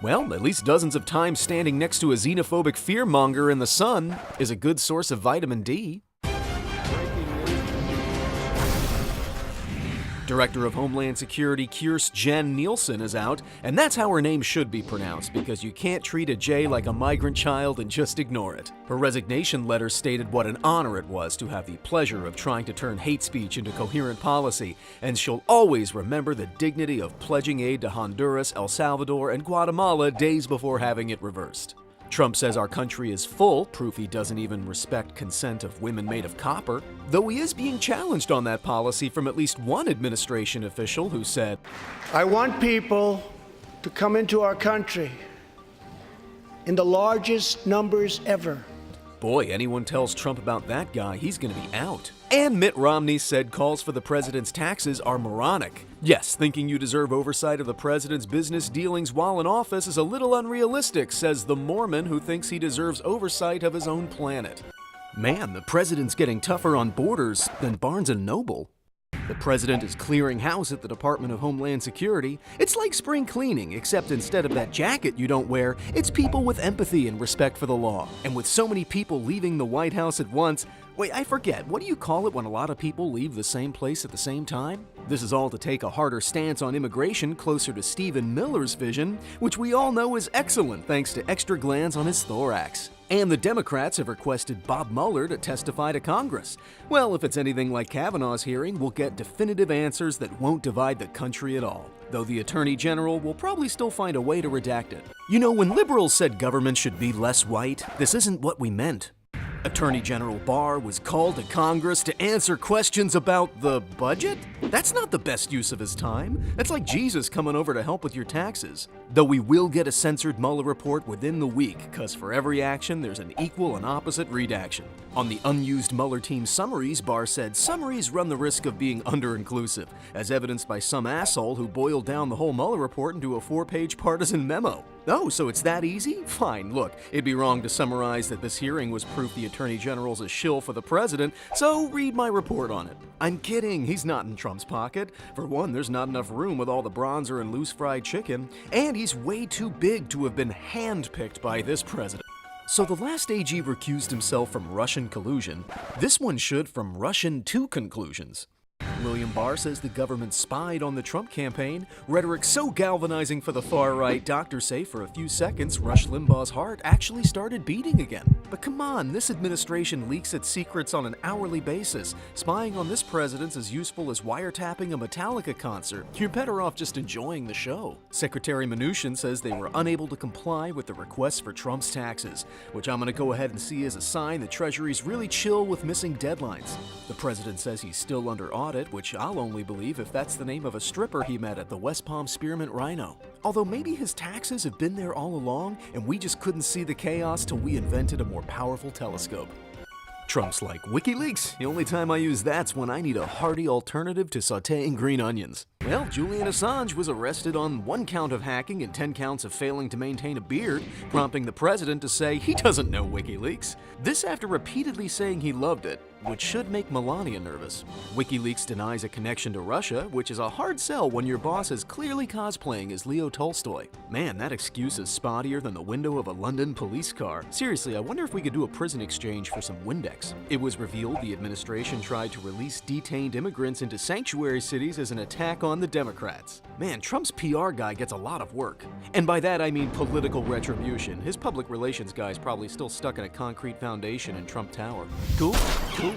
Well, at least dozens of times standing next to a xenophobic fearmonger in the sun is a good source of vitamin D. Director of Homeland Security Kirstjen Nielsen is out, and that's how her name should be pronounced, because you can't treat a J like a migrant child and just ignore it. Her resignation letter stated what an honor it was to have the pleasure of trying to turn hate speech into coherent policy, and she'll always remember the dignity of pledging aid to Honduras, El Salvador, and Guatemala days before having it reversed. Trump says our country is full, proof he doesn't even respect consent of women made of copper, though he is being challenged on that policy from at least one administration official who said, I want people to come into our country in the largest numbers ever. Boy, anyone tells Trump about that guy, he's gonna be out. And Mitt Romney said calls for the president's taxes are moronic. Yes, thinking you deserve oversight of the president's business dealings while in office is a little unrealistic, says the Mormon who thinks he deserves oversight of his own planet. Man, the president's getting tougher on borders than Barnes & Noble. The president is clearing house at the Department of Homeland Security. It's like spring cleaning, except instead of that jacket you don't wear, it's people with empathy and respect for the law. And with so many people leaving the White House at once, wait, I forget, what do you call it when a lot of people leave the same place at the same time? This is all to take a harder stance on immigration closer to Stephen Miller's vision, which we all know is excellent thanks to extra glands on his thorax. And the Democrats have requested Bob Mueller to testify to Congress. Well, if it's anything like Kavanaugh's hearing, we'll get definitive answers that won't divide the country at all. Though the Attorney General will probably still find a way to redact it. You know, when liberals said government should be less white, this isn't what we meant. Attorney General Barr was called to Congress to answer questions about the budget? That's not the best use of his time. That's like Jesus coming over to help with your taxes. Though we will get a censored Mueller report within the week, cause for every action there's an equal and opposite redaction. On the unused Mueller team summaries, Barr said summaries run the risk of being under-inclusive, as evidenced by some asshole who boiled down the whole Mueller report into a 4-page partisan memo. Oh, so it's that easy? Fine, look, it'd be wrong to summarize that this hearing was proof the Attorney General's a shill for the president, so read my report on it. I'm kidding, he's not in Trump's pocket. For one, there's not enough room with all the bronzer and loose fried chicken, and he's way too big to have been handpicked by this president. So the last AG recused himself from Russian collusion. This one should from Russian to conclusions. William Barr says the government spied on the Trump campaign. Rhetoric so galvanizing for the far right, doctors say for a few seconds Rush Limbaugh's heart actually started beating again. But come on, this administration leaks its secrets on an hourly basis. Spying on this president's as useful as wiretapping a Metallica concert. You're better off just enjoying the show. Secretary Mnuchin says they were unable to comply with the request for Trump's taxes, which I'm gonna go ahead and see as a sign the Treasury's really chill with missing deadlines. The president says he's still under audit, which I'll only believe if that's the name of a stripper he met at the West Palm Spearmint Rhino. Although maybe his taxes have been there all along and we just couldn't see the chaos till we invented a more powerful telescope. Trump's like, WikiLeaks, the only time I use that's when I need a hearty alternative to sauteing green onions. Well, Julian Assange was arrested on 1 count of hacking and 10 counts of failing to maintain a beard, prompting the president to say he doesn't know WikiLeaks. This after repeatedly saying he loved it, which should make Melania nervous. WikiLeaks denies a connection to Russia, which is a hard sell when your boss is clearly cosplaying as Leo Tolstoy. Man, that excuse is spottier than the window of a London police car. Seriously, I wonder if we could do a prison exchange for some Windex. It was revealed the administration tried to release detained immigrants into sanctuary cities as an attack on the Democrats. Man, Trump's PR guy gets a lot of work. And by that I mean political retribution. His public relations guy's probably still stuck in a concrete foundation in Trump Tower. Cool? Cool.